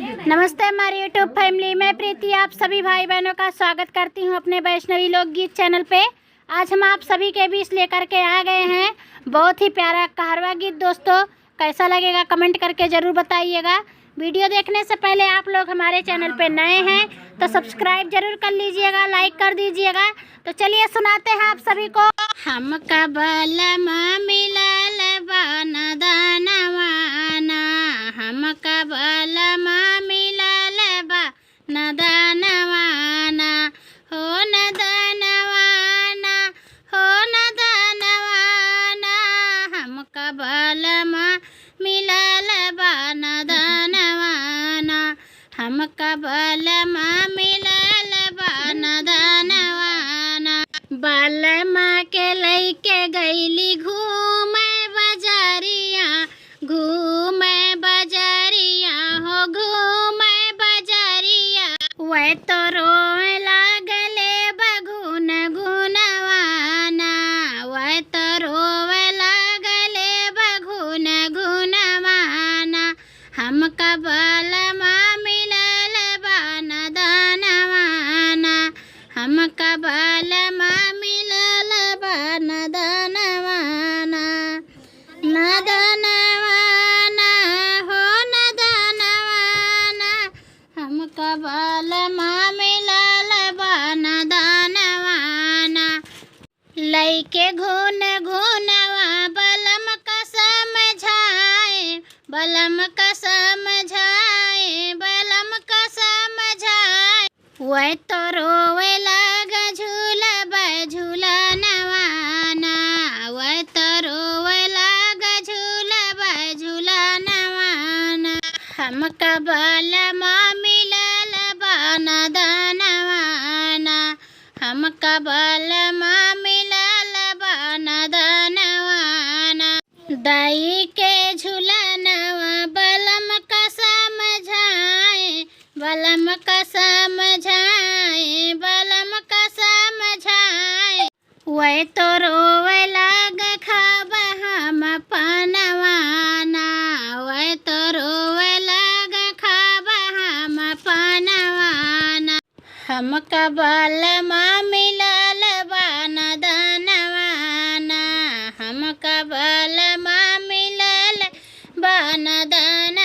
नमस्ते हमारे YouTube family में प्रीति आप सभी भाई बहनों का स्वागत करती हूं अपने वैष्णवी लोकगीत चैनल पे। आज हम आप सभी के बीच लेकर के आ गए हैं बहुत ही प्यारा कारवा गीत। दोस्तों कैसा लगेगा कमेंट करके ज़रूर बताइएगा। वीडियो देखने से पहले आप लोग हमारे चैनल पे नए हैं तो सब्सक्राइब जरूर कर लीजिएगा, लाइक कर दीजिएगा। तो चलिए सुनाते हैं आप सभी को। हम कबल मिलल बाना दानवाना, हम कबल मिलल बाना दानवाना, हो न दानवाना, हो न दानवाना, हम कबल मिलल बाना दानवाना, हम कबल मिलल बाना दानवाना। बालमा के लइके गईली घूमे बजरिया, घूमे बजरिया, हो घूमे बजरिया। वह तो रोए लागले बघुन गुनवाना, वह तो रोए लागले बघुन गुनवाना। हम कबल मिलल बाना दानवाना, हम कबल मिलल बाना दानवाना। न दानवाना, हो न दानवाना, हम कबल मिलल बाना दानवाना। लइके घुन घुनवा बलम का समझाए, बलम का समझाए, बलम का समझाए। वह तो रोवे लाग झूलब झूलनवाना, वह तो रोवे लाग झूलब झूलनवाना। हम कबल मिलल बाना दानवाना, हम कबल मिलल बाना दानवाना। दाई के झूलनवा बलम का समझाए, बलम का समझाए, बलम का समझाए। वह तो रोवे लाग खाब हम पनवाना, वह तो रोवे लाग खाब हम पनवाना। हम कबल मिलल बाना दानवाना, हम कबल मिलल बाना दानवाना।